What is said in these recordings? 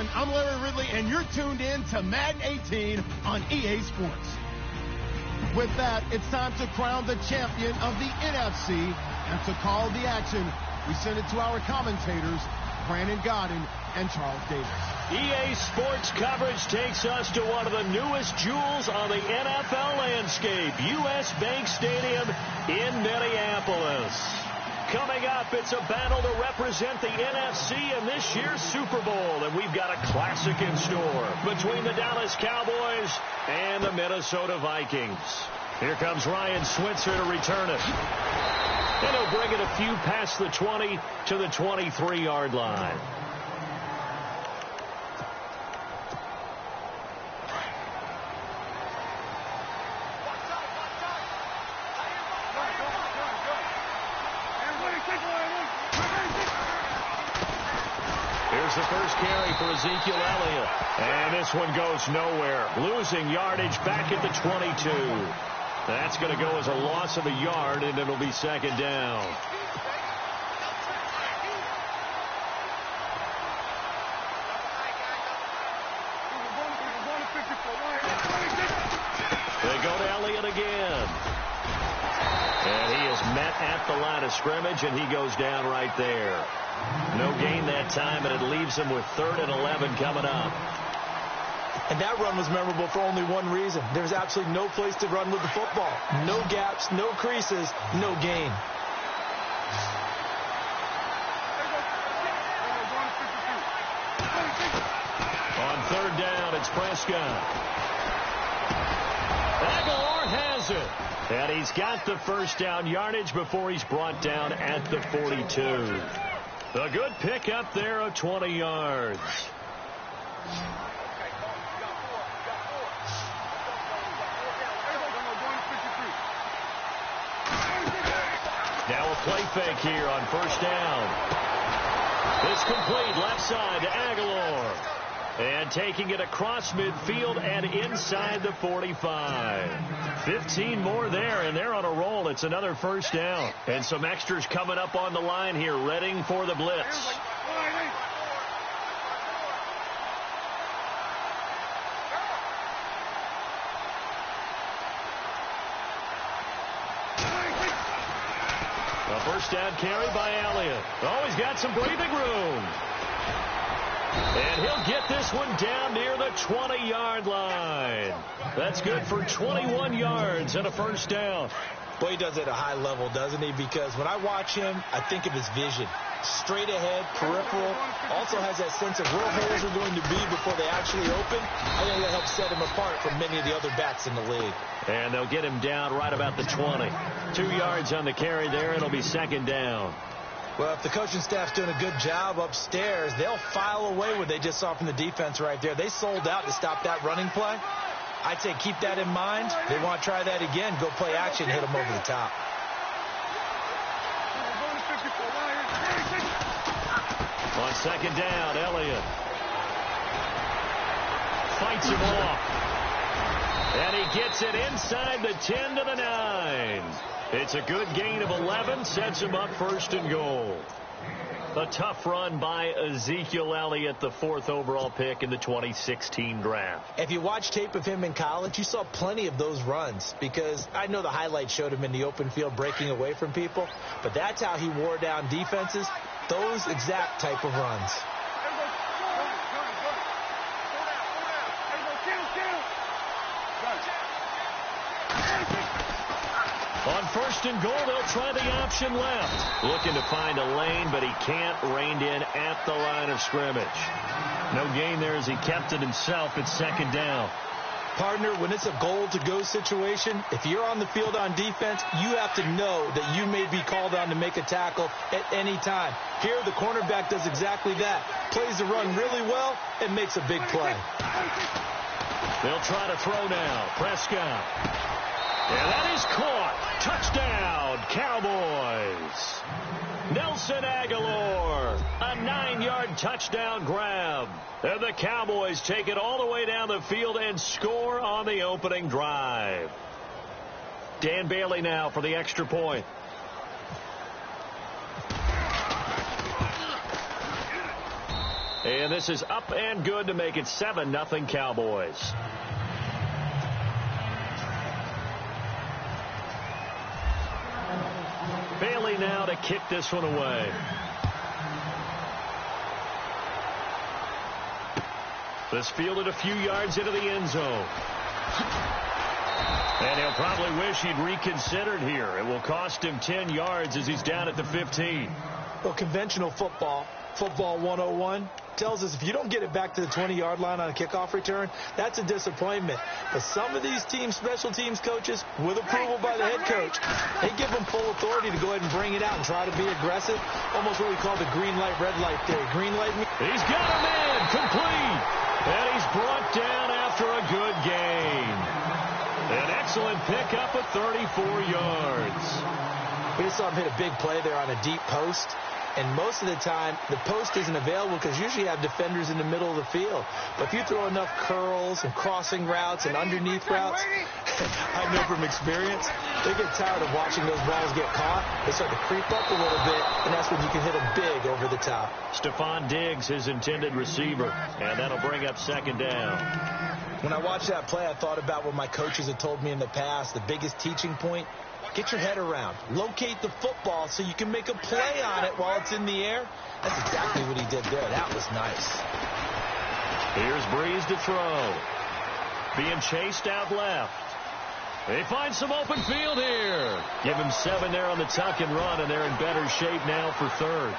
everyone. I'm Larry Ridley, and you're tuned in to Madden 18 on EA Sports. With that, it's time to crown the champion of the NFC, and to call the action, we send it to our commentators, Brandon Godden and Charles Davis. EA Sports coverage takes us to one of the newest jewels on the NFL landscape, US Bank Stadium in Minneapolis. Coming up, it's a battle to represent the NFC in this year's Super Bowl, and we've got a classic in store between the Dallas Cowboys and the Minnesota Vikings. Here comes Ryan Switzer to return it. And he'll bring it a few past the 20 to the 23-yard line. Here's the first carry for Ezekiel Elliott. And this one goes nowhere. Losing yardage back at the 22. That's going to go as a loss of a yard, and it'll be second down. They go to Elliott again. And he is met at the line of scrimmage, and he goes down right there. No gain that time, and it leaves him with 3rd and 11 coming up. And that run was memorable for only one reason. There's absolutely no place to run with the football. No gaps, no creases, no gain. On 3rd down, it's Prescott. Aguilar has it. And he's got the first down yardage before he's brought down at the 42. A good pickup there of 20 yards. Now a play fake here on 1st down. It's complete left side to Aguilar. And taking it across midfield and inside the 45. 15 more there, and they're on a roll. It's another 1st down. And some extras coming up on the line here, readying for the blitz. A 1st down carry by Elliott. Oh, he's got some breathing room. And he'll get this one down near the 20-yard line. That's good for 21 yards and a 1st down. Boy, he does it at a high level, doesn't he? Because when I watch him, I think of his vision. Straight ahead, peripheral. Also has that sense of where holes are going to be before they actually open. I think that helps set him apart from many of the other backs in the league. And they'll get him down right about the 20. 2 yards on the carry there. It'll be 2nd down. Well, if the coaching staff's doing a good job upstairs, they'll file away what they just saw from the defense right there. They sold out to stop that running play. I'd say keep that in mind. They want to try that again. Go play action, hit them over the top. On 2nd down, Elliott fights him off. And he gets it inside the 10 to the 9. It's a good gain of 11, sets him up 1st and goal. A tough run by Ezekiel Elliott, the 4th overall pick in the 2016 draft. If you watch tape of him in college, you saw plenty of those runs, because I know the highlights showed him in the open field breaking away from people, but that's how he wore down defenses, those exact type of runs. On 1st and goal, they'll try the option left. Looking to find a lane, but he can't. Reined in at the line of scrimmage. No gain there as he kept it himself at 2nd down. Partner, when it's a goal-to-go situation, if you're on the field on defense, you have to know that you may be called on to make a tackle at any time. Here, the cornerback does exactly that. Plays the run really well and makes a big play. They'll try to throw now. Prescott. And that is caught. Touchdown, Cowboys. Nelson Aguilar, a 9-yard touchdown grab. And the Cowboys take it all the way down the field and score on the opening drive. Dan Bailey now for the extra point. And this is up and good to make it 7-0 Cowboys. Bailey now to kick this one away. This fielded a few yards into the end zone. And he'll probably wish he'd reconsidered here. It will cost him 10 yards as he's down at the 15. Well, conventional football 101, tells us if you don't get it back to the 20-yard line on a kickoff return, that's a disappointment. But some of these teams, special teams coaches, with approval by the head coach, they give them full authority to go ahead and bring it out and try to be aggressive. Almost what we call the green light, red light theory. Green light. He's got a man complete. And he's brought down after a good gain. An excellent pickup of 34 yards. We just saw him hit a big play there on a deep post. And most of the time, the post isn't available because usually you have defenders in the middle of the field. But if you throw enough curls and crossing routes and underneath routes, I know from experience, they get tired of watching those balls get caught. They start to creep up a little bit, and that's when you can hit them big over the top. Stephon Diggs, his intended receiver, and that'll bring up second down. When I watched that play, I thought about what my coaches had told me in the past. The biggest teaching point, get your head around. Locate the football so you can make a play on it while it's in the air. That's exactly what he did there. That was nice. Here's Breeze to throw. Being chased out left. They find some open field here. Give him 7 there on the tuck and run, and they're in better shape now for third.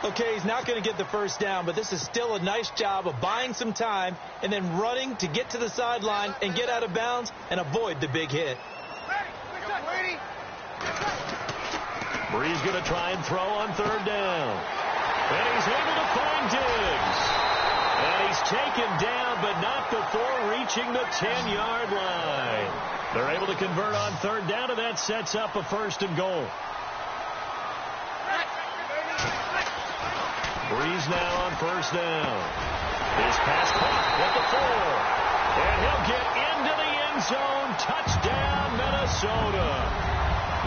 Okay, he's not going to get the first down, but this is still a nice job of buying some time and then running to get to the sideline and get out of bounds and avoid the big hit. Breeze going to try and throw on third down. And he's able to find Diggs. And he's taken down, but not before reaching the 10-yard line. They're able to convert on third down, and that sets up a 1st and goal. Breeze now on 1st down. His pass caught at the 4. And he'll get into the end zone. Touchdown, Minnesota.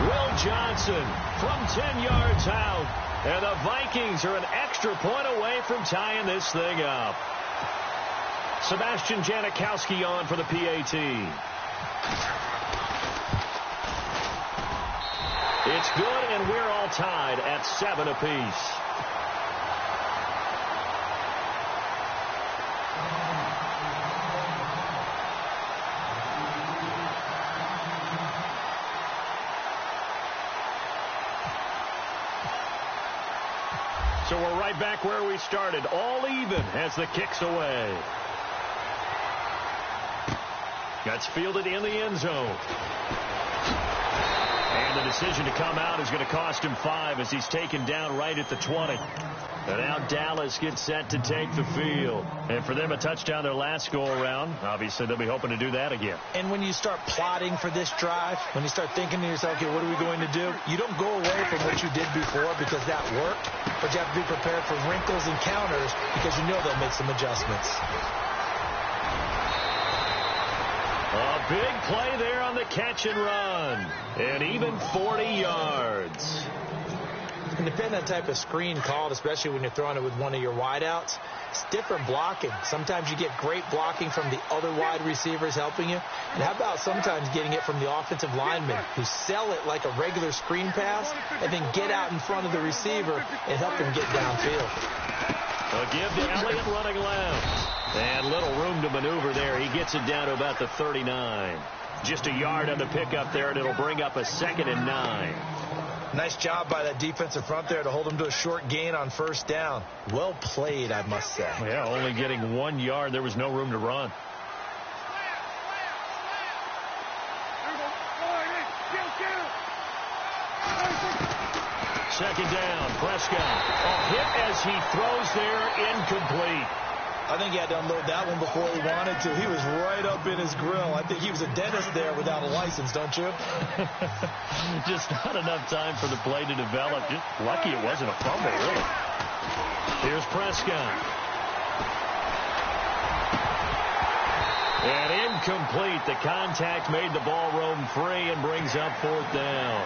Will Johnson from 10 yards out. And the Vikings are an extra point away from tying this thing up. Sebastian Janikowski on for the PAT. It's good, and we're all tied at 7 apiece. So we're right back where we started, all even as the kick's away. That's fielded in the end zone. And the decision to come out is going to cost him 5 as he's taken down right at the 20. And now Dallas gets set to take the field. And for them, a touchdown their last go-around. Obviously, they'll be hoping to do that again. And when you start plotting for this drive, when you start thinking to yourself, okay, what are we going to do? You don't go away from what you did before because that worked. But you have to be prepared for wrinkles and counters because you know they'll make some adjustments. A big play there on the catch and run. And even 40 yards. And depending on the type of screen called, especially when you're throwing it with one of your wideouts, it's different blocking. Sometimes you get great blocking from the other wide receivers helping you. And how about sometimes getting it from the offensive linemen who sell it like a regular screen pass and then get out in front of the receiver and help them get downfield. A give to Elliott running left. And little room to maneuver there. He gets it down to about the 39. Just a yard on the pickup there, and it'll bring up a 2nd and 9. Nice job by that defensive front there to hold him to a short gain on 1st down. Well played, I must say. Yeah, only getting 1 yard. There was no room to run. Second down, Prescott. A hit as he throws there, incomplete. I think he had to unload that one before he wanted to. He was right up in his grill. I think he was a dentist there without a license, don't you? Just not enough time for the play to develop. Just lucky it wasn't a fumble, really. Here's Prescott. And incomplete. The contact made the ball roam free and brings up 4th down.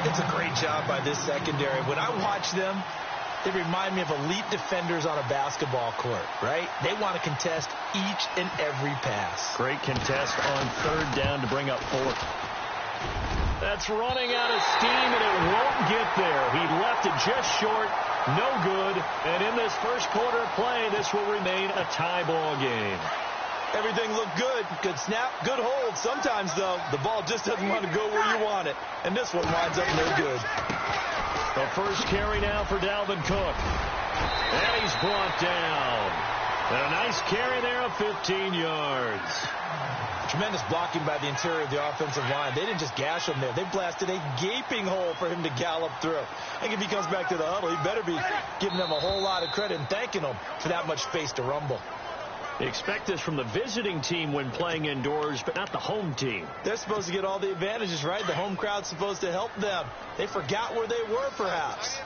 It's a great job by this secondary. When I watch them, They remind me of elite defenders on a basketball court, right? They want to contest each and every pass. Great contest on third down to bring up fourth. That's running out of steam, and it won't get there. He left it just short. No good. And in this first quarter of play, this will remain a tie ball game. Everything looked good. Good snap, good hold. Sometimes, though, the ball just doesn't want to go where you want it. And this one winds up no good. The first carry now for Dalvin Cook. And he's brought down. And a nice carry there of 15 yards. Tremendous blocking by the interior of the offensive line. They didn't just gash him there. They blasted a gaping hole for him to gallop through. I think if he comes back to the huddle, he better be giving them a whole lot of credit and thanking them for that much space to rumble. They expect this from the visiting team when playing indoors, but not the home team. They're supposed to get all the advantages, right? The home crowd's supposed to help them. They forgot where they were, perhaps.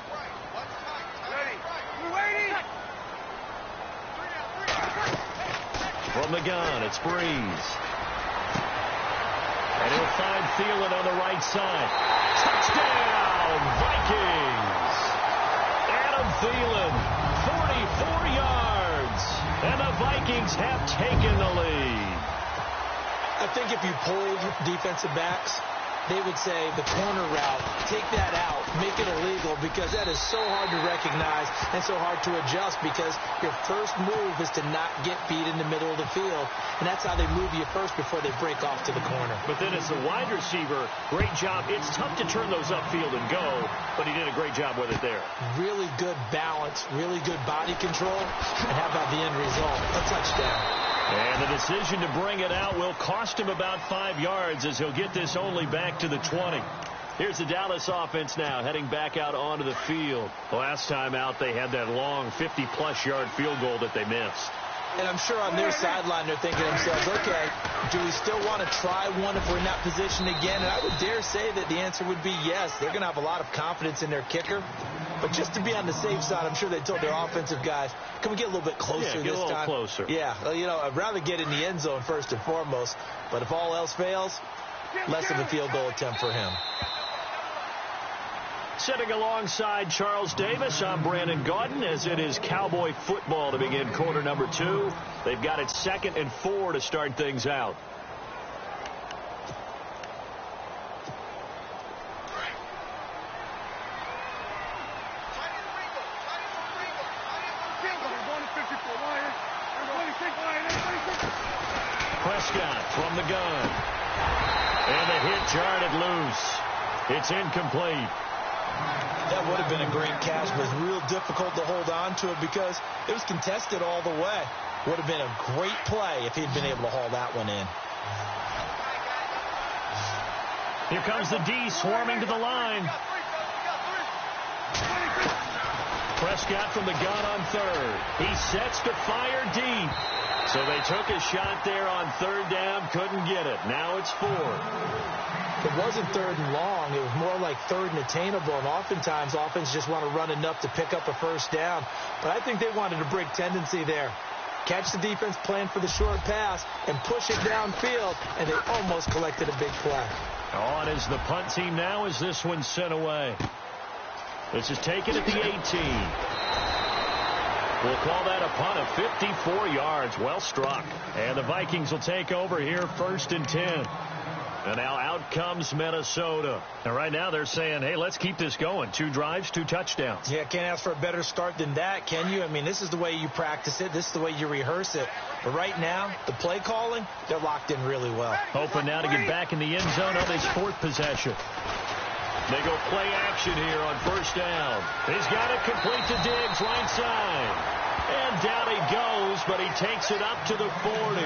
From the gun, it's Breeze. And he'll find Thielen on the right side. Touchdown, Vikings! Adam Thielen, 44 yards. And the Vikings have taken the lead. I think if you pulled defensive backs, they would say the corner route, take that out, make it illegal, because that is so hard to recognize and so hard to adjust, because your first move is to not get beat in the middle of the field, and that's how they move you first before they break off to the corner. But then as the wide receiver, great job. It's tough to turn those upfield and go, but he did a great job with it there. Really good balance, really good body control, and how about the end result? A touchdown. And the decision to bring it out will cost him about 5 yards, as he'll get this only back to the 20. Here's the Dallas offense now heading back out onto the field. The last time out, they had that long 50-plus yard field goal that they missed. And I'm sure on their sideline they're thinking to themselves, okay, do we still want to try one if we're in that position again? And I would dare say that the answer would be yes. They're going to have a lot of confidence in their kicker. But just to be on the safe side, I'm sure they told their offensive guys, can we get a little bit closer this time? Yeah, get a little closer. Yeah, well, you know, I'd rather get in the end zone first and foremost. But if all else fails, less of a field goal attempt for him. Sitting alongside Charles Davis, I'm Brandon Gaudin, as it is Cowboy football to begin quarter number 2. They've got it 2nd and 4 to start things out. Prescott from the gun. And the hit jarred it loose. It's incomplete. That would have been a great catch, but it's real difficult to hold on to it because it was contested all the way. Would have been a great play if he'd been able to haul that one in. Here comes the D swarming to the line. Prescott from the gun on third. He sets to fire deep. So they took a shot there on third down, couldn't get it. Now it's 4. It wasn't third and long. It was more like third and attainable, and oftentimes offense just want to run enough to pick up a first down. But I think they wanted to break tendency there. Catch the defense, plan for the short pass, and push it downfield, and they almost collected a big play. On is the punt team now as this one's sent away. This is taken at the 18. We'll call that a punt of 54 yards. Well struck. And the Vikings will take over here 1st and 10. And now out comes Minnesota. And right now they're saying, hey, let's keep this going. 2 drives, 2 touchdowns. Yeah, can't ask for a better start than that, can you? I mean, this is the way you practice it. This is the way you rehearse it. But right now, the play calling, they're locked in really well. Hoping now to get back in the end zone on his 4th possession. They go play action here on 1st down. He's got it complete to Diggs, right side. And down he goes, but he takes it up to the 40.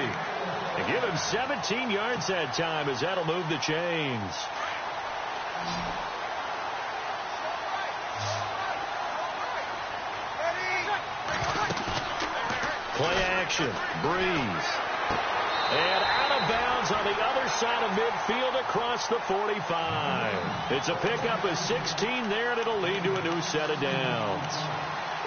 And give him 17 yards that time, as that'll move the chains. Play action. Breeze. And out of bounds on the other side of midfield across the 45. It's a pickup of 16 there, and it'll lead to a new set of downs.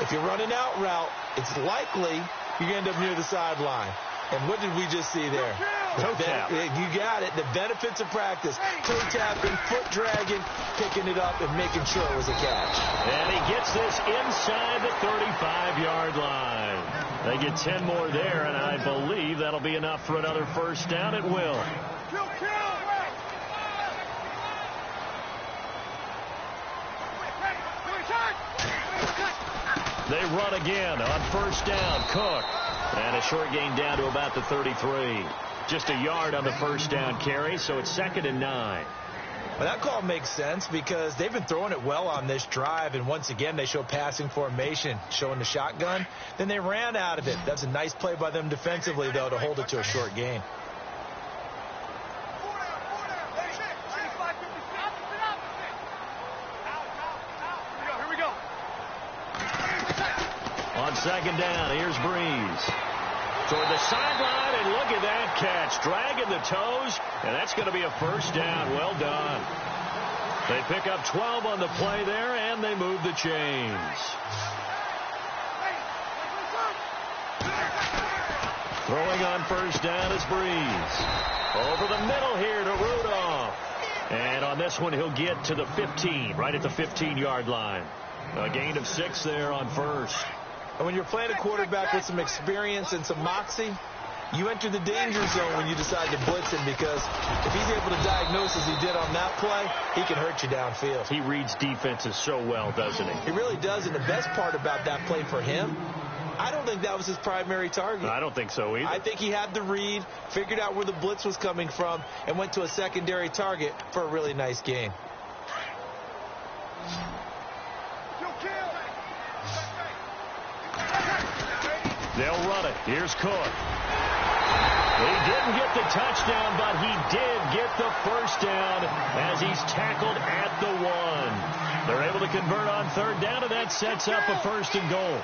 If you run an out route, it's likely you end up near the sideline. And what did we just see there? Toe tap. You got it. The benefits of practice. Toe tapping, foot dragging, picking it up, and making sure it was a catch. And he gets this inside the 35-yard line. They get 10 more there, and I believe that'll be enough for another first down. It will. They run again on first down. Cook. And a short gain down to about the 33. Just a yard on the first down carry, so it's 2nd and 9. Well, that call makes sense because they've been throwing it well on this drive, and once again they show passing formation, showing the shotgun. Then they ran out of it. That's a nice play by them defensively, though, to hold it to a short gain. On second down, here's Breeze. Toward the sideline, and look at that catch. Dragging the toes, and that's going to be a first down. Well done. They pick up 12 on the play there, and they move the chains. Throwing on first down is Breeze. Over the middle here to Rudolph. And on this one, he'll get to the 15, right at the 15-yard line. A gain of 6 there on first. And when you're playing a quarterback with some experience and some moxie, you enter the danger zone when you decide to blitz him, because if he's able to diagnose as he did on that play, he can hurt you downfield. He reads defenses so well, doesn't he? He really does, and the best part about that play for him, I don't think that was his primary target. I don't think so either. I think he had the read, figured out where the blitz was coming from, and went to a secondary target for a really nice gain. They'll run it. Here's Cook. He didn't get the touchdown, but he did get the first down as he's tackled at the 1. They're able to convert on third down, and that sets up a 1st and goal.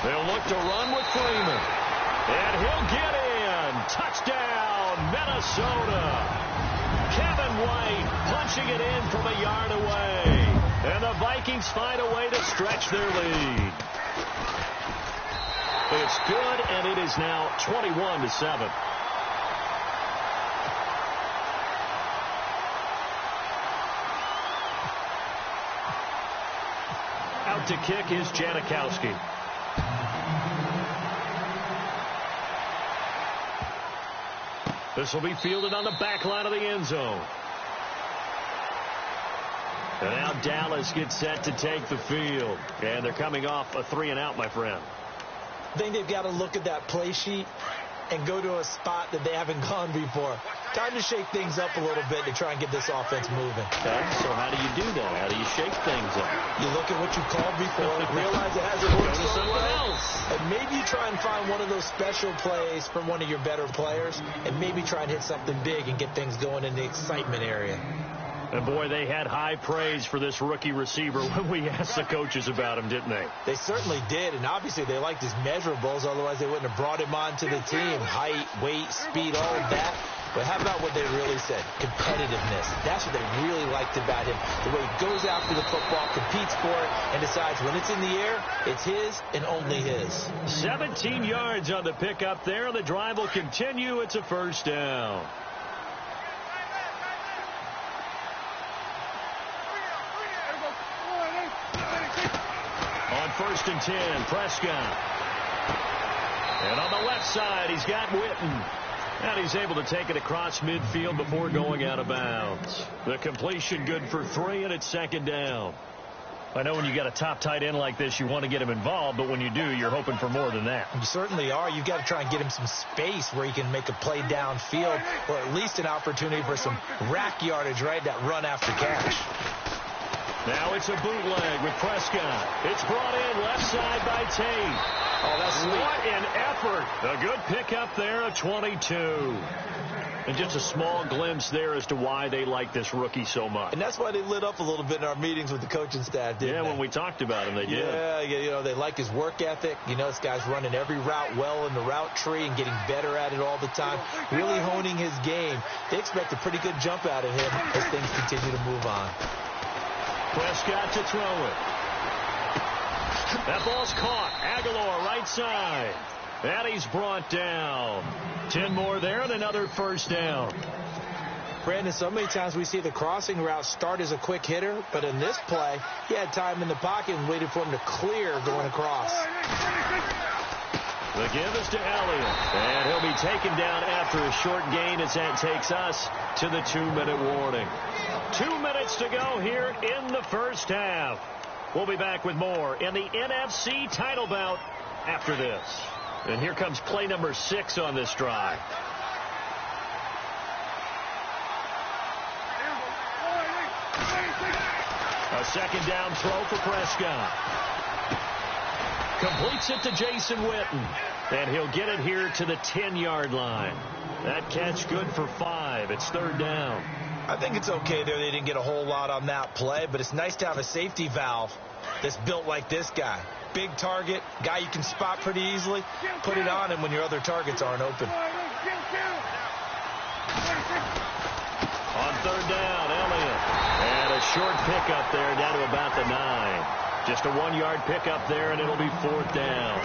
They'll look to run with Freeman. And he'll get in. Touchdown, Minnesota. Kevin White punching it in from a yard away. And the Vikings find a way to stretch their lead. It's good, and it is now 21-7. Out to kick is Janikowski. This will be fielded on the back line of the end zone. And now Dallas gets set to take the field. And they're coming off a 3-and-out, my friend. I think they've got to look at that play sheet and go to a spot that they haven't gone before. Time to shake things up a little bit to try and get this offense moving. Okay, so how do you do that? How do you shake things up? You look at what you called before, realize it hasn't worked Go to so something well, else. and maybe you try and find one of those special plays from one of your better players, and maybe try and hit something big and get things going in the excitement area. And, boy, they had high praise for this rookie receiver when we asked the coaches about him, didn't they? They certainly did, and obviously they liked his measurables, otherwise they wouldn't have brought him onto the team. Height, weight, speed, all of that. But how about what they really said? Competitiveness. That's what they really liked about him. The way he goes after the football, competes for it, and decides when it's in the air, it's his and only his. 17 yards on the pickup there. The drive will continue. It's a first down. On 1st and 10, Prescott. And on the left side, he's got Witten. And he's able to take it across midfield before going out of bounds. The completion good for 3, and it's 2nd down. I know when you got a top tight end like this, you want to get him involved, but when you do, you're hoping for more than that. You certainly are. You've got to try and get him some space where he can make a play downfield, or at least an opportunity for some rack yardage, right? That run after catch. Now it's a bootleg with Prescott. It's brought in left side by Tate. Oh, that's sweet. What an effort. A good pickup there, a 22. And just a small glimpse there as to why they like this rookie so much. And that's why they lit up a little bit in our meetings with the coaching staff, didn't they? When we talked about him, they did. Yeah, you know, they like his work ethic. You know, this guy's running every route well in the route tree and getting better at it all the time, really honing his game. They expect a pretty good jump out of him as things continue to move on. Prescott to throw it. That ball's caught. Aguilar right side. And he's brought down. 10 more there and another first down. Brandon, so many times we see the crossing route start as a quick hitter, but in this play, he had time in the pocket and waited for him to clear going across. The give is to Elliott, and he'll be taken down after a short gain as that takes us to the 2-minute warning. 2 minutes to go here in the first half. We'll be back with more in the NFC title bout after this. And here comes play number 6 on this drive. A second down throw for Prescott. Completes it to Jason Witten. And he'll get it here to the 10-yard line. That catch good for 5. It's third down. I think it's okay there. They didn't get a whole lot on that play, but it's nice to have a safety valve that's built like this guy. Big target, guy you can spot pretty easily. Put it on him when your other targets aren't open. On third down, Elliott. And a short pickup there down to about the 9. Just a 1-yard pickup there, and it'll be fourth down.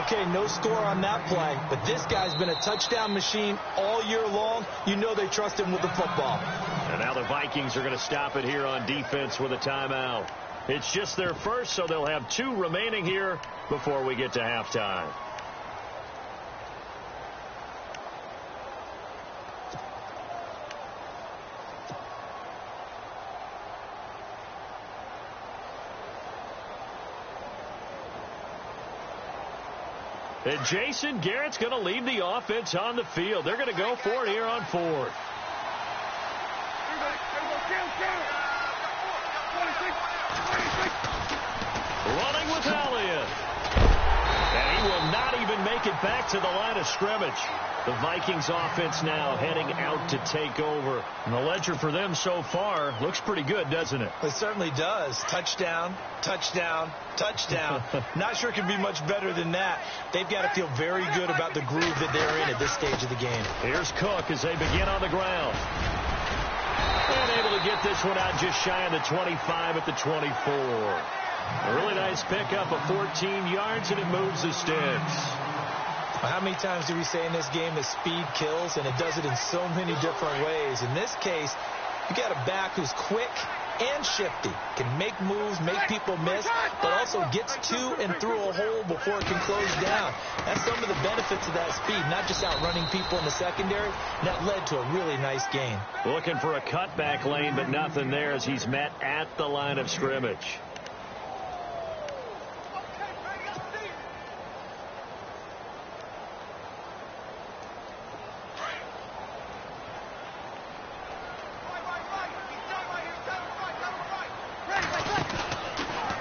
Okay, no score on that play, but this guy's been a touchdown machine all year long. You know they trust him with the football. And now the Vikings are going to stop it here on defense with a timeout. It's just their first, so they'll have 2 remaining here before we get to halftime. And Jason Garrett's going to lead the offense on the field. They're going to go for it here on 4th. Running with Elliott. And he will not even make it back to the line of scrimmage. The Vikings offense now heading out to take over. And the ledger for them so far looks pretty good, doesn't it? It certainly does. Touchdown, touchdown, touchdown. Not sure it can be much better than that. They've got to feel very good about the groove that they're in at this stage of the game. Here's Cook as they begin on the ground. And able to get this one out just shy of the 25 at the 24. A really nice pickup of 14 yards, and it moves the sticks. How many times do we say in this game that speed kills, and it does it in so many different ways? In this case, you got a back who's quick and shifty, can make moves, make people miss, but also gets to and through a hole before it can close down. That's some of the benefits of that speed, not just outrunning people in the secondary. And that led to a really nice gain. Looking for a cutback lane, but nothing there as he's met at the line of scrimmage.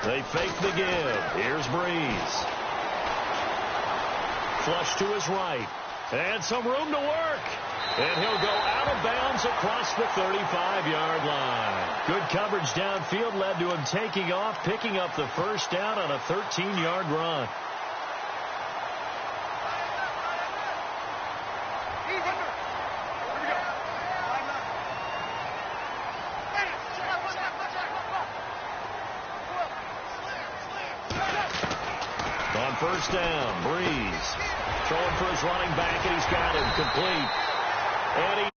They fake the give. Here's Breeze. Flush to his right. And some room to work. And he'll go out of bounds across the 35-yard line. Good coverage downfield led to him taking off, picking up the first down on a 13-yard run. First down, Breeze. Throwing for his running back, and he's got him complete. And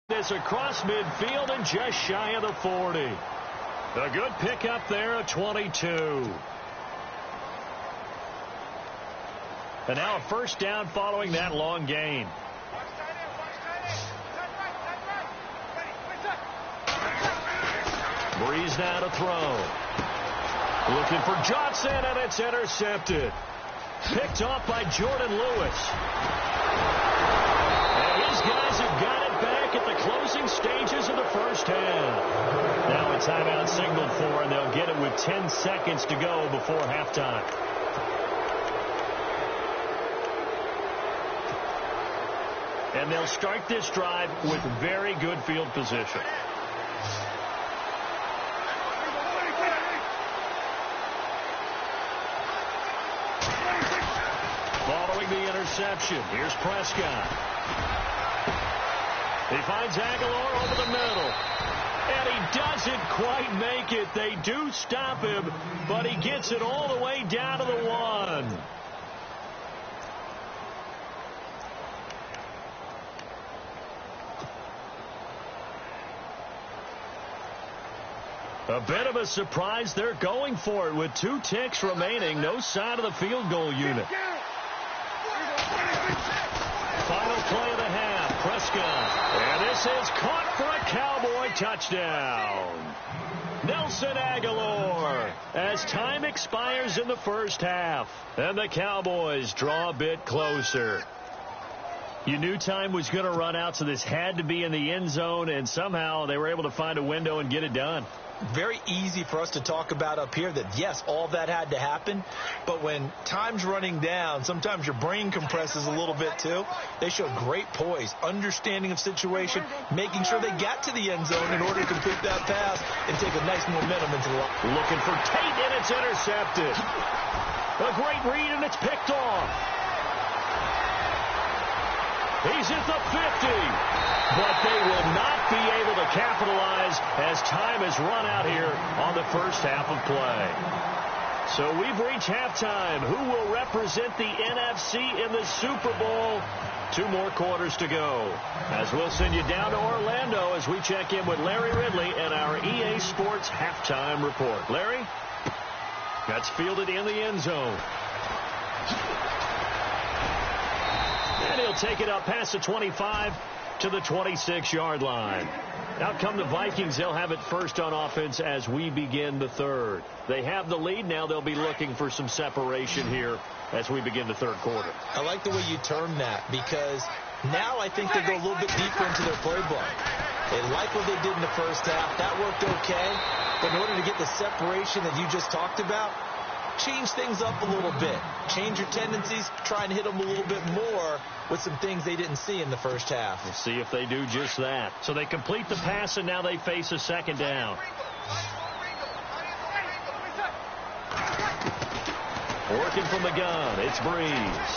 he is across midfield and just shy of the 40. A good pickup there at 22. And now a first down following that long gain. Breeze now to throw. Looking for Johnson, and it's intercepted. Picked off by Jordan Lewis. And his guys have got it back at the closing stages of the first half. Now a timeout signaled for, and they'll get it with 10 seconds to go before halftime. And they'll start this drive with very good field position. Following the interception, here's Prescott. He finds Aguilar over the middle. And he doesn't quite make it. They do stop him, but he gets it all the way down to the 1. A bit of a surprise. They're going for it with 2 ticks remaining. No sign of the field goal unit. Final play of the half. Prescott. And this is caught for a Cowboy touchdown. Nelson Aguilar as time expires in the first half. And the Cowboys draw a bit closer. You knew time was going to run out, so this had to be in the end zone, and somehow they were able to find a window and get it done. Very easy for us to talk about up here that, yes, all that had to happen. But when time's running down, sometimes your brain compresses a little bit too. They showed great poise, understanding of situation, making sure they got to the end zone in order to complete that pass and take a nice momentum into the line. Looking for Tate, and it's intercepted. A great read, and it's picked off. He's at the 50, but they will not be able to capitalize as time has run out here on the first half of play. So we've reached halftime. Who will represent the NFC in the Super Bowl? 2 more quarters to go. As we'll send you down to Orlando as we check in with Larry Ridley and our EA Sports halftime report. Larry? That's fielded in the end zone. And he'll take it up past the 25 to the 26-yard line. Out come the Vikings. They'll have it first on offense as we begin the third. They have the lead. Now they'll be looking for some separation here as we begin the third quarter. I like the way you term that, because now I think they go a little bit deeper into their playbook. They like what they did in the first half. That worked okay. But in order to get the separation that you just talked about, change things up a little bit. Change your tendencies. Try and hit them a little bit more with some things they didn't see in the first half. We'll see if they do just that. So they complete the pass, and now they face a second down. Working from the gun, it's Breeze.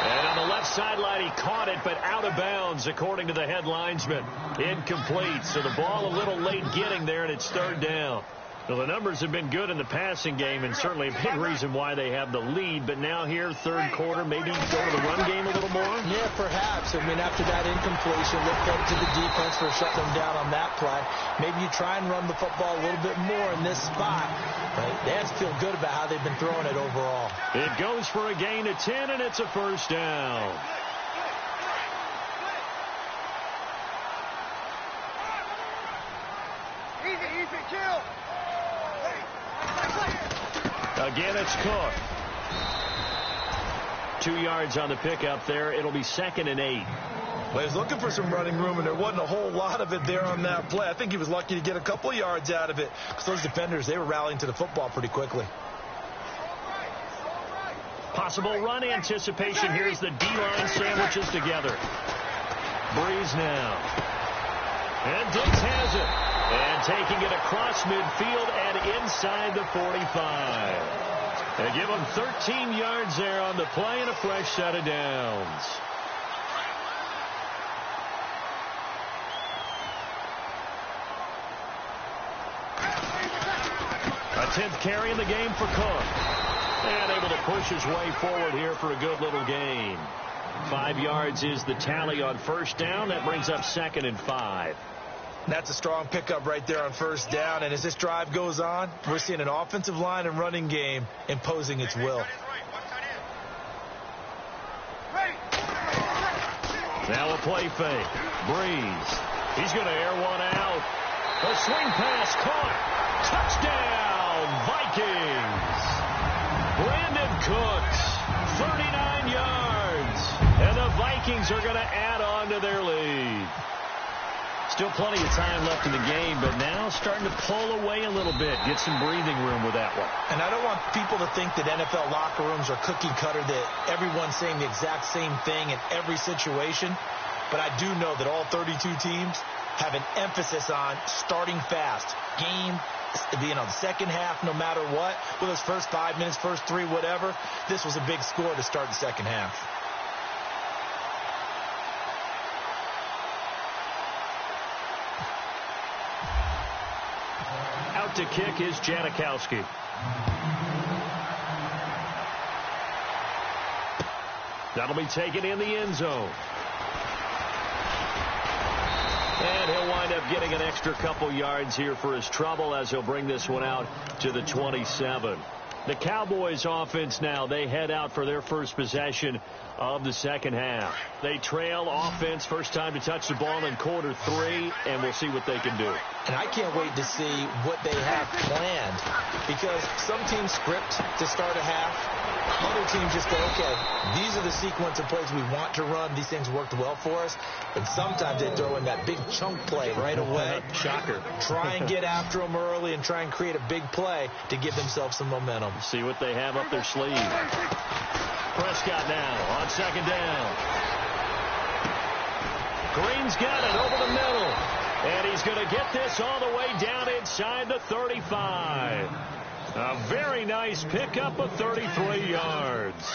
And on the left sideline, he caught it, but out of bounds, according to the head linesman. Incomplete, so the ball a little late getting there, and it's third down. Well, the numbers have been good in the passing game, and certainly a big reason why they have the lead. But now here, third quarter, maybe go to the run game a little more? Yeah, perhaps. I mean, after that incompletion, look up to the defense for shutting them down on that play. Maybe you try and run the football a little bit more in this spot. Right? They have to feel good about how they've been throwing it overall. It goes for a gain of 10, and it's a first down. Easy, kill. Again, it's Cook. 2 yards on the pickup there. It'll be 2nd and 8. Well, he was looking for some running room, and there wasn't a whole lot of it there on that play. I think he was lucky to get a couple yards out of it, because those defenders, they were rallying to the football pretty quickly. Possible run anticipation. Here's the D-line sandwiches together. Breeze now. And Diggs has it. And taking it across midfield and inside the 45. They give him 13 yards there on the play and a fresh set of downs. A 10th carry in the game for Cook. And able to push his way forward here for a good little gain. 5 yards is the tally on first down. That brings up 2nd and 5. That's a strong pickup right there on first down. And as this drive goes on, we're seeing an offensive line and running game imposing its will. Now a play fake. Breeze. He's going to air one out. A swing pass caught. Touchdown, Vikings. Brandon Cooks, 39 yards. And the Vikings are going to add on to their lead. Still plenty of time left in the game, but now starting to pull away a little bit. Get some breathing room with that one. And I don't want people to think that NFL locker rooms are cookie cutter, that everyone's saying the exact same thing in every situation. But I do know that all 32 teams have an emphasis on starting fast. Game, the second half, no matter what. Whether it's first 5 minutes, first 3, whatever. This was a big score to start the second half. To kick is Janikowski. That'll be taken in the end zone. And he'll wind wind up getting an extra couple yards here for his trouble as he'll bring this one out to the 27. The Cowboys offense now, they head out for their first possession of the second half. They trail offense, first time to touch the ball in quarter 3, and we'll see what they can do. And I can't wait to see what they have planned, because some teams script to start a half. Other teams just go, okay, these are the sequence of plays we want to run. These things worked well for us. And sometimes they throw in that big chunk play right away. Shocker. Try and get after them early and try and create a big play to give themselves some momentum. See what they have up their sleeve. Prescott now on second down. Green's got it over the middle. And he's going to get this all the way down inside the 35. A very nice pickup of 33 yards.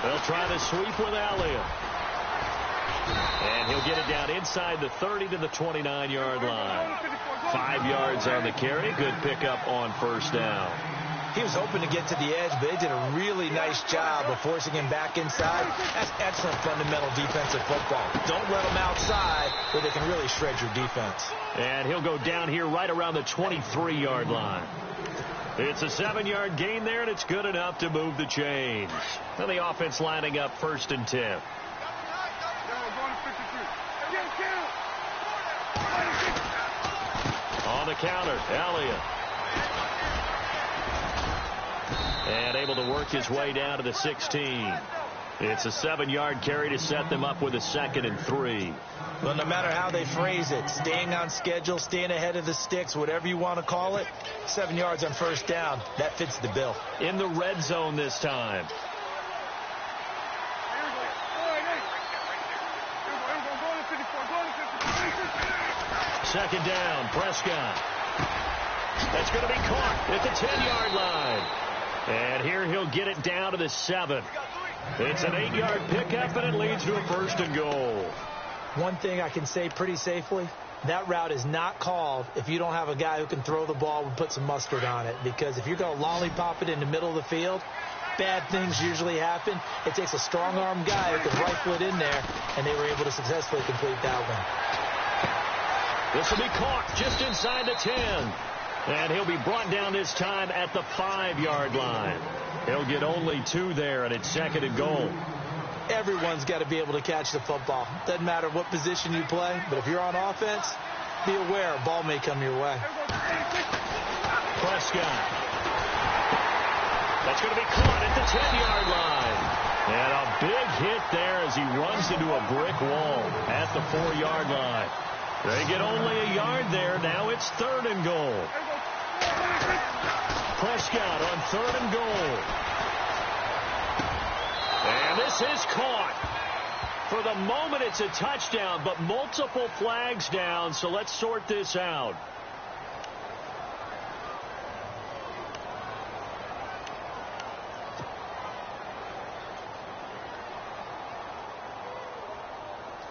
They'll try to sweep with Elliott. And he'll get it down inside the 30 to the 29-yard line. 5 yards on the carry. Good pickup on first down. He was hoping to get to the edge, but they did a really nice job of forcing him back inside. That's excellent fundamental defensive football. Don't let them outside where they can really shred your defense. And he'll go down here right around the 23-yard line. It's a 7-yard gain there, and it's good enough to move the chains. And the offense lining up 1st and 10. On the counter, Elliott. And able to work his way down to the 16. It's a 7-yard carry to set them up with a 2nd and 3. Well, no matter how they phrase it, staying on schedule, staying ahead of the sticks, whatever you want to call it, 7 yards on first down, that fits the bill. In the red zone this time. Second down, Prescott. That's going to be caught at the 10-yard line. And here he'll get it down to the 7. It's an 8-yard pickup, and it leads to a 1st and goal. One thing I can say pretty safely, that route is not called if you don't have a guy who can throw the ball and put some mustard on it. Because if you're going to lollipop it in the middle of the field, bad things usually happen. It takes a strong-arm guy who can rifle it in there, and they were able to successfully complete that one. This will be caught just inside the 10. And he'll be brought down this time at the 5-yard line. He'll get only 2 there, and it's 2nd and goal. Everyone's got to be able to catch the football. Doesn't matter what position you play, but if you're on offense, be aware a ball may come your way. Prescott. That's going to be caught at the 10-yard line. And a big hit there as he runs into a brick wall at the 4-yard line. They get only a yard there. Now it's 3rd and goal. Prescott on 3rd and goal. And this is caught. For the moment, it's a touchdown, but multiple flags down, so let's sort this out.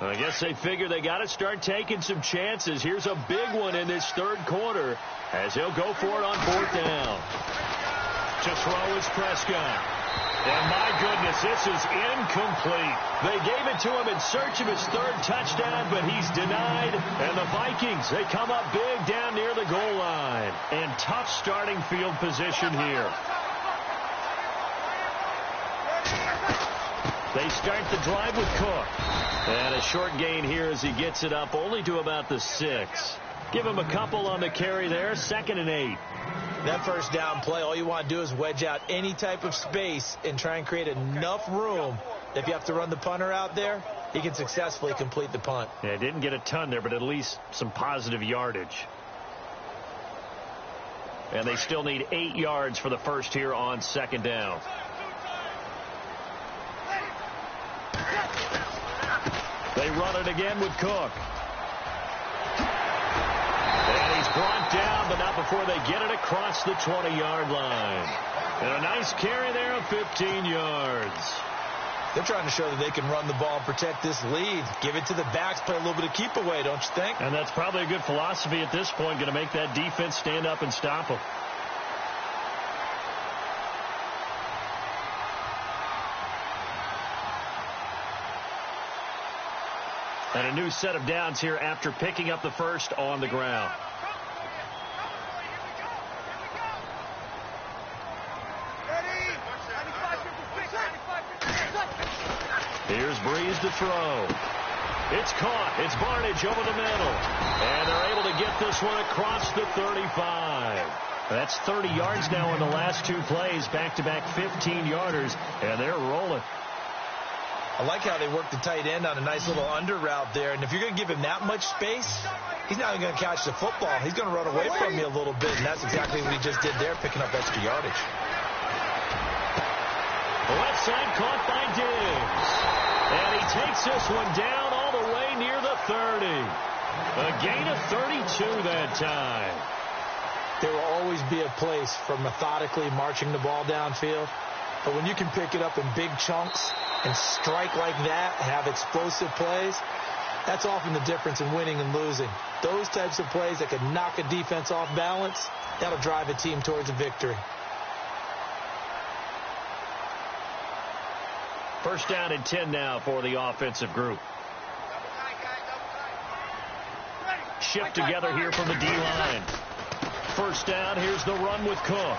I guess they figure they got to start taking some chances. Here's a big one in this 3rd quarter as he'll go for it on 4th down. To throw is Prescott. And my goodness, this is incomplete. They gave it to him in search of his 3rd touchdown, but he's denied. And the Vikings, they come up big down near the goal line. And tough starting field position here. They start the drive with Cook. And a short gain here as he gets it up only to about the 6. Give him a couple on the carry there. 2nd and 8. That first down play, all you want to do is wedge out any type of space and try and create enough room. If you have to run the punter out there, he can successfully complete the punt. Yeah, didn't get a ton there, but at least some positive yardage. And they still need 8 yards for the first here on 2nd down. They run it again with Cook. And he's brought down, but not before they get it across the 20-yard line. And a nice carry there of 15 yards. They're trying to show that they can run the ball and protect this lead. Give it to the backs, play a little bit of keep away, don't you think? And that's probably a good philosophy at this point, going to make that defense stand up and stop them. And a new set of downs here after picking up the first on the ground. Here's Breeze to throw. It's caught. It's Barnage over the middle. And they're able to get this one across the 35. That's 30 yards now in the last two plays. Back-to-back 15-yarders. And they're rolling. I like how they work the tight end on a nice little under route there. And if you're going to give him that much space, he's not even going to catch the football. He's going to run away from you a little bit. And that's exactly what he just did there, picking up extra yardage. Left side caught by Diggs. And he takes this one down all the way near the 30. A gain of 32 that time. There will always be a place for methodically marching the ball downfield. But when you can pick it up in big chunks and strike like that, have explosive plays, that's often the difference in winning and losing. Those types of plays that can knock a defense off balance, that'll drive a team towards a victory. First down and 10 now for the offensive group. Shift together here from the D-line. First down, here's the run with Cook.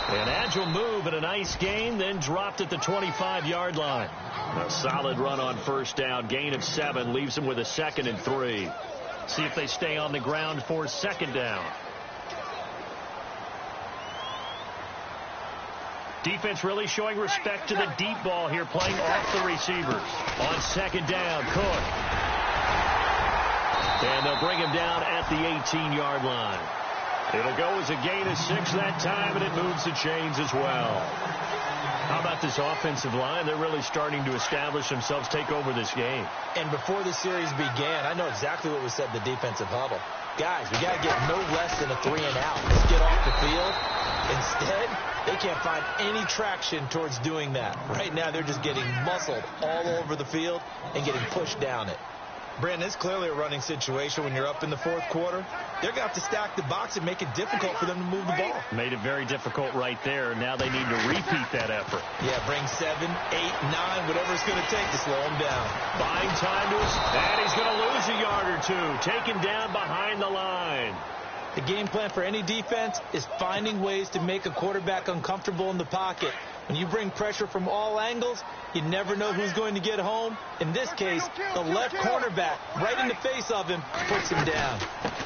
An agile move and a nice gain, then dropped at the 25-yard line. A solid run on first down. Gain of 7 leaves them with a 2nd and 3. See if they stay on the ground for second down. Defense really showing respect to the deep ball here, playing off the receivers. On second down, Cook. And they'll bring him down at the 18-yard line. It'll go as a gain of 6 that time, and it moves the chains as well. How about this offensive line? They're really starting to establish themselves, take over this game. And before the series began, I know exactly what was said in the defensive huddle. Guys, we got to get no less than a 3-and-out. Let's get off the field. Instead, they can't find any traction towards doing that. Right now, they're just getting muscled all over the field and getting pushed down it. Brandon, it's clearly a running situation when you're up in the fourth quarter. They're going to have to stack the box and make it difficult for them to move the ball. Made it very difficult right there. Now they need to repeat that effort. Yeah, bring 7, 8, 9, whatever it's going to take to slow him down. Buying time to us, and he's going to lose a yard or two. Taken down behind the line. The game plan for any defense is finding ways to make a quarterback uncomfortable in the pocket. When you bring pressure from all angles, you never know who's going to get home. In this case, the left cornerback, right in the face of him, puts him down.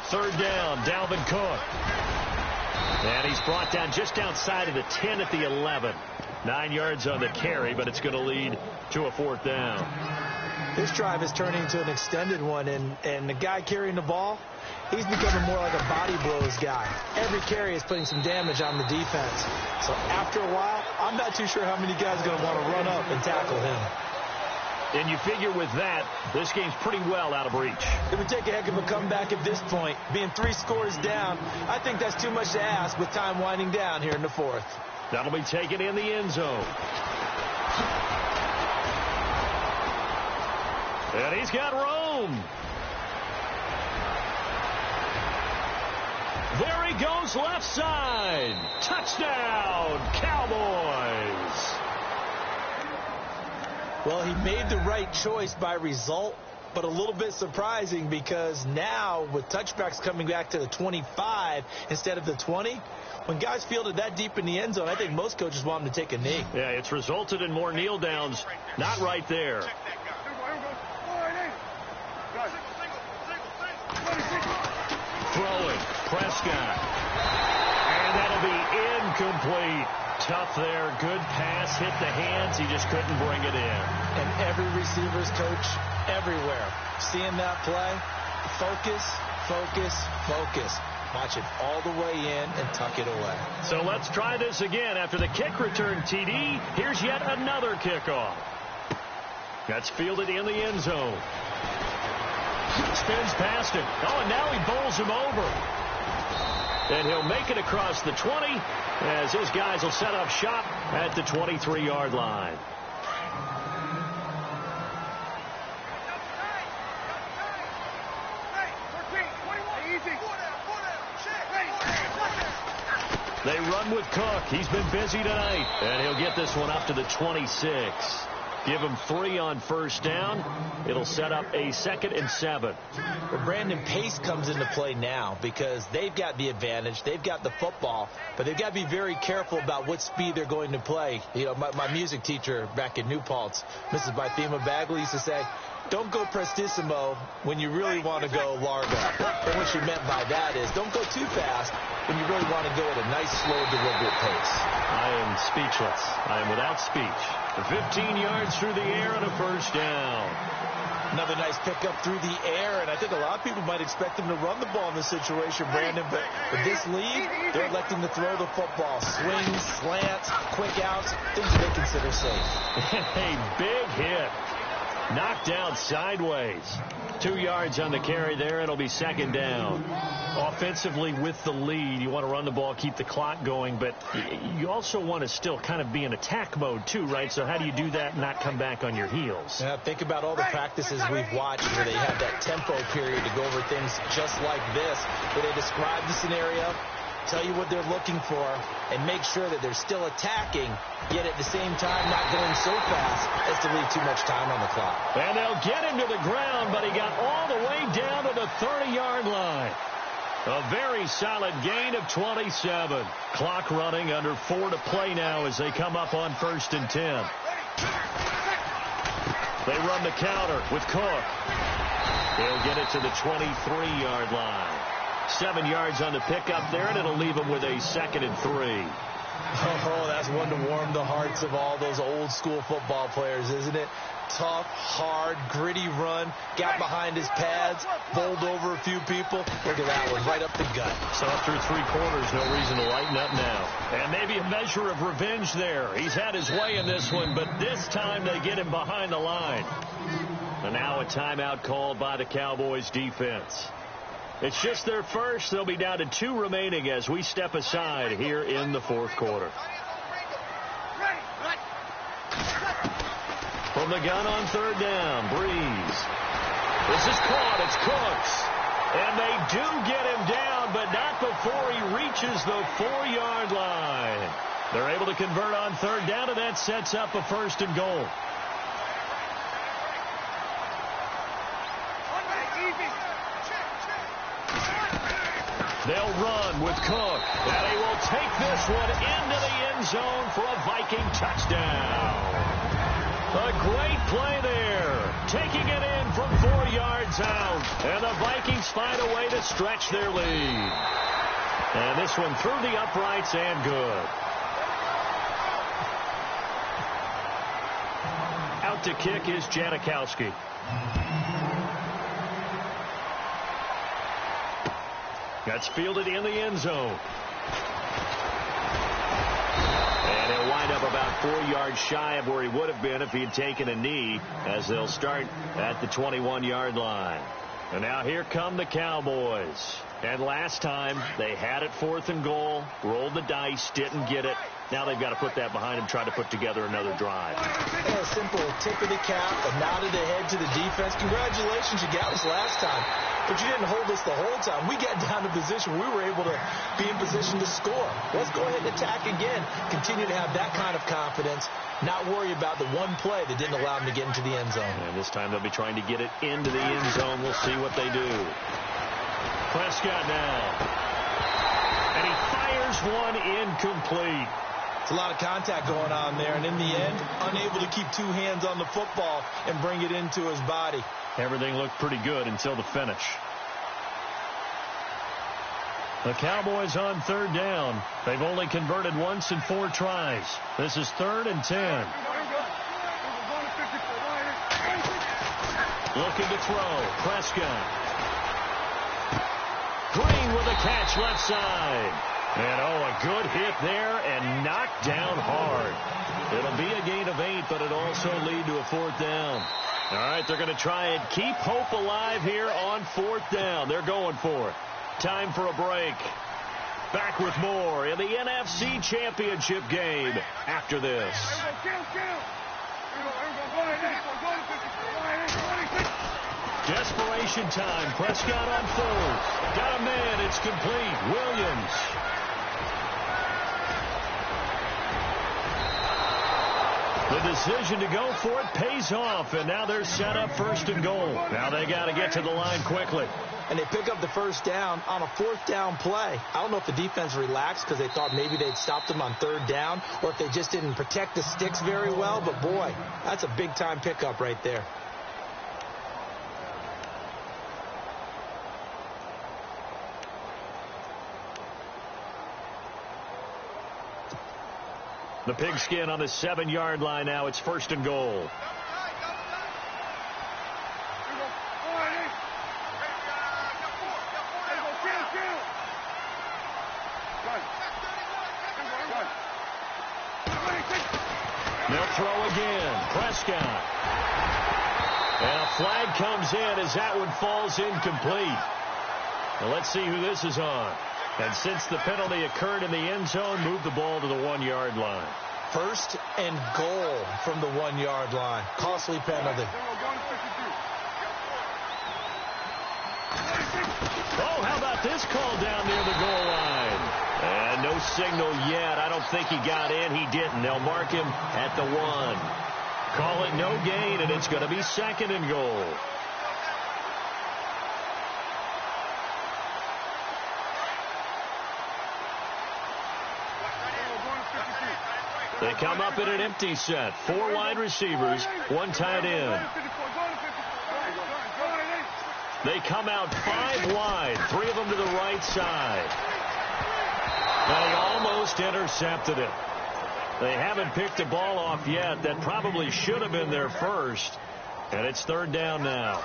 Third down, Dalvin Cook. And he's brought down just outside of the 10 at the 11. 9 yards on the carry, but it's going to lead to a fourth down. This drive is turning into an extended one, and the guy carrying the ball, he's becoming more like a body blows guy. Every carry is putting some damage on the defense. So after a while, I'm not too sure how many guys are going to want to run up and tackle him. And you figure with that, this game's pretty well out of reach. It would take a heck of a comeback at this point. Being 3 scores down, I think that's too much to ask with time winding down here in the fourth. That'll be taken in the end zone. And he's got room. There he goes left side. Touchdown, Cowboys. Well, he made the right choice by result, but a little bit surprising because now with touchbacks coming back to the 25 instead of the 20, when guys fielded that deep in the end zone, I think most coaches want them to take a knee. Yeah, it's resulted in more kneel downs. Not right there. Throwing, Prescott. And that'll be incomplete. Tough there. Good pass. Hit the hands. He just couldn't bring it in. And every receiver's coach everywhere, seeing that play, focus, focus, focus. Watch it all the way in and tuck it away. So let's try this again. After the kick return TD, here's yet another kickoff. That's fielded in the end zone. Spins past it. Oh, and now he bowls him over. And he'll make it across the 20 as his guys will set up shop at the 23-yard line. They run with Cook. He's been busy tonight. And he'll get this one up to the 26. Give him 3 on first down. It'll set up a 2nd and 7. Well, Brandon, pace comes into play now because they've got the advantage. They've got the football, but they've got to be very careful about what speed they're going to play. You know, my music teacher back in New Paltz, Mrs. Bythema Bagley, used to say, don't go prestissimo when you really want to go largo. And what she meant by that is don't go too fast when you really want to go at a nice, slow, deliberate pace. I am speechless. I am without speech. 15 yards through the air and a first down. Another nice pickup through the air, and I think a lot of people might expect him to run the ball in this situation, Brandon, but with this lead, they're electing to throw the football. Swings, slants, quick outs, things they consider safe. A big hit. Knocked down sideways. 2 yards on the carry there. It'll be 2nd down. Offensively with the lead, you want to run the ball, keep the clock going, but you also want to still kind of be in attack mode too, right? So how do you do that and not come back on your heels? Yeah, think about all the practices we've watched where they have that tempo period to go over things just like this, where they describe the scenario, tell you what they're looking for, and make sure that they're still attacking, yet at the same time not going so fast as to leave too much time on the clock. And they'll get him to the ground, but he got all the way down to the 30-yard line. A very solid gain of 27. Clock running, under 4 to play now as they come up on 1st and 10. They run the counter with Cook. They'll get it to the 23-yard line. 7 yards on the pickup there, and it'll leave them with a 2nd and 3. Oh, that's one to warm the hearts of all those old-school football players, isn't it? Tough, hard, gritty run, got behind his pads, bowled over a few people. Look at that one, right up the gut. So through 3 quarters, no reason to lighten up now. And maybe a measure of revenge there. He's had his way in this one, but this time they get him behind the line. And now a timeout called by the Cowboys defense. It's just their first. They'll be down to 2 remaining as we step aside here in the 4th quarter. From the gun on 3rd down, Breeze. This is caught. It's Cooks. And they do get him down, but not before he reaches the 4-yard line. They're able to convert on 3rd down, and that sets up a 1st and goal. They'll run with Cook, and he will take this one into the end zone for a Viking touchdown. A great play there, taking it in from 4 yards out, and the Vikings find a way to stretch their lead. And this one through the uprights and good. Out to kick is Janikowski. That's fielded in the end zone. And he'll wind up about 4 yards shy of where he would have been if he had taken a knee, as they'll start at the 21-yard line. And now here come the Cowboys. And last time they had it 4th and goal, rolled the dice, didn't get it. Now they've got to put that behind them, try to put together another drive. Yeah, a simple tip of the cap, a nod of the head to the defense. Congratulations, you got us last time. But you didn't hold us the whole time. We got down to position. We were able to be in position to score. Let's go ahead and attack again. Continue to have that kind of confidence. Not worry about the one play that didn't allow them to get into the end zone. And this time they'll be trying to get it into the end zone. We'll see what they do. Prescott now. And he fires one incomplete. It's a lot of contact going on there. And in the end, unable to keep 2 hands on the football and bring it into his body. Everything looked pretty good until the finish. The Cowboys on 3rd down. They've only converted once in 4 tries. This is 3rd and 10. Looking to throw. Prescott. Green with a catch left side. And a good hit there and knocked down hard. It'll be a gain of 8, but it'll also lead to a 4th down. All right, they're going to try and keep hope alive here on 4th down. They're going for it. Time for a break. Back with more in the NFC Championship game after this. Desperation time. Prescott on 4th. Got a man. It's complete. Williams. The decision to go for it pays off, and now they're set up 1st and goal. Now they got to get to the line quickly. And they pick up the 1st down on a 4th down play. I don't know if the defense relaxed because they thought maybe they'd stopped them on 3rd down or if they just didn't protect the sticks very well. But, boy, that's a big-time pickup right there. The pigskin on the 7-yard line now. It's 1st and goal. They'll throw again. Prescott. And a flag comes in as that one falls incomplete. Well, let's see who this is on. And since the penalty occurred in the end zone, move the ball to the 1-yard line. 1st and goal from the 1-yard line. Costly penalty. Oh, how about this call down near the goal line? And no signal yet. I don't think he got in. He didn't. They'll mark him at the 1. Call it no gain, and it's going to be 2nd and goal. They come up in an empty set. 4 wide receivers, 1 tight end. They come out 5 wide, 3 of them to the right side. They almost intercepted it. They haven't picked the ball off yet. That probably should have been their first. And it's 3rd down now.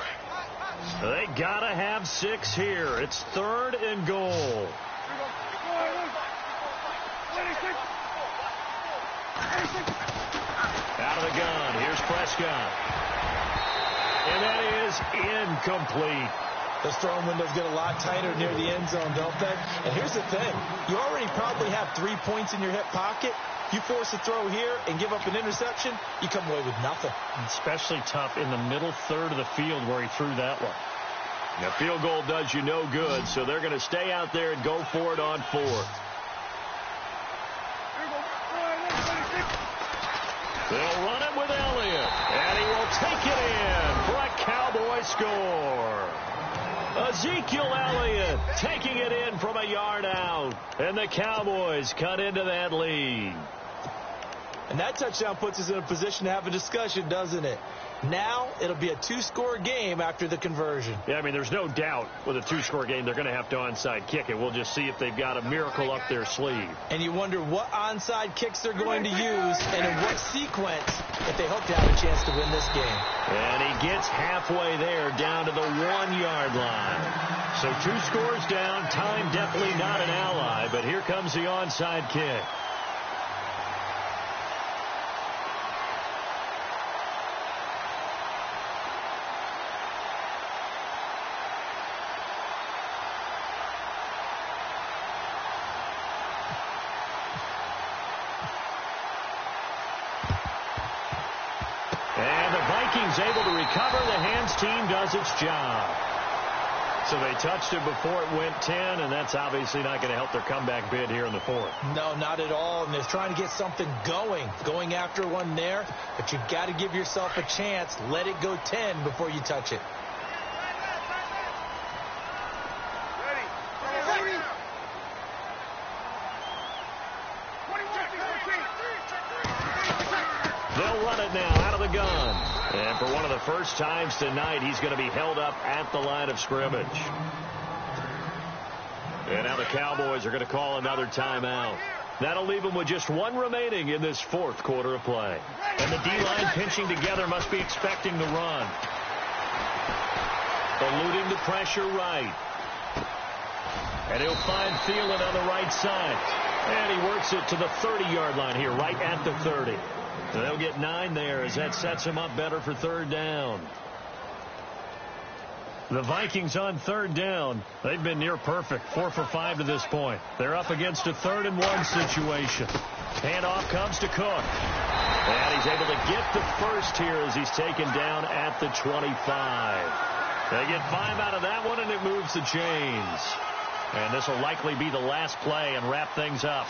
They got to have 6 here. It's 3rd and goal. Out of the gun. Here's Prescott. And that is incomplete. Those throwing windows get a lot tighter near the end zone, don't they? And here's the thing. You already probably have 3 points in your hip pocket. You force a throw here and give up an interception, you come away with nothing. Especially tough in the middle third of the field where he threw that one. Now, field goal does you no good, so they're going to stay out there and go for it on 4th. They'll run it with Elliott, and he will take it in for a Cowboy score. Ezekiel Elliott taking it in from a yard out, and the Cowboys cut into that lead. And that touchdown puts us in a position to have a discussion, doesn't it? Now it'll be a 2-score game after the conversion. Yeah, I mean, there's no doubt with a 2-score game they're going to have to onside kick it. We'll just see if they've got a miracle up their sleeve. And you wonder what onside kicks they're going to use and in what sequence if they hope to have a chance to win this game. And he gets halfway there down to the 1-yard line. So 2 scores down. Time definitely not an ally, but here comes the onside kick. Able to recover. The hands team does its job. So they touched it before it went 10, and that's obviously not going to help their comeback bid here in the 4th. No, not at all. And they're trying to get something going after one there. But you've got to give yourself a chance. Let it go 10 before you touch it. They'll run it now out of the gun. And for one of the first times tonight, he's going to be held up at the line of scrimmage. And now the Cowboys are going to call another timeout. That'll leave them with just 1 remaining in this 4th quarter of play. And the D-line pinching together must be expecting the run. Eluding the pressure right. And he'll find Thielen on the right side. And he works it to the 30-yard line here, right at the 30. So they'll get 9 there as that sets them up better for 3rd down. The Vikings on 3rd down. They've been near perfect, 4 for 5 to this point. They're up against a 3rd and 1 situation. Handoff comes to Cook. And he's able to get the first here as he's taken down at the 25. They get 5 out of that one, and it moves the chains. And this will likely be the last play and wrap things up.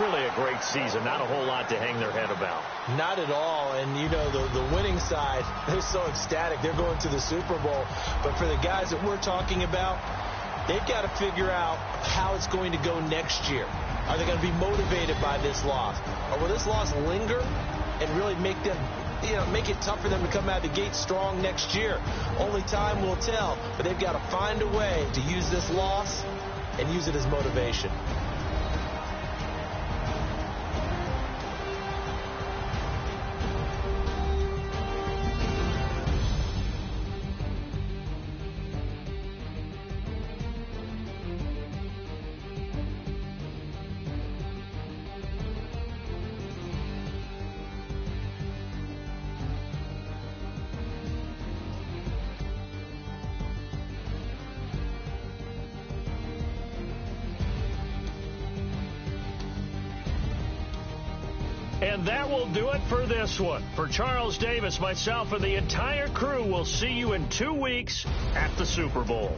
really a great season. Not a whole lot to hang their head about. Not at all. And, you know, the winning side, they're so ecstatic. They're going to the Super Bowl. But for the guys that we're talking about, they've got to figure out how it's going to go next year. Are they going to be motivated by this loss? Or will this loss linger and really make them, you know, make it tough for them to come out of the gate strong next year? Only time will tell. But they've got to find a way to use this loss and use it as motivation. And that will do it for this one. For Charles Davis, myself, and the entire crew, we'll see you in 2 weeks at the Super Bowl.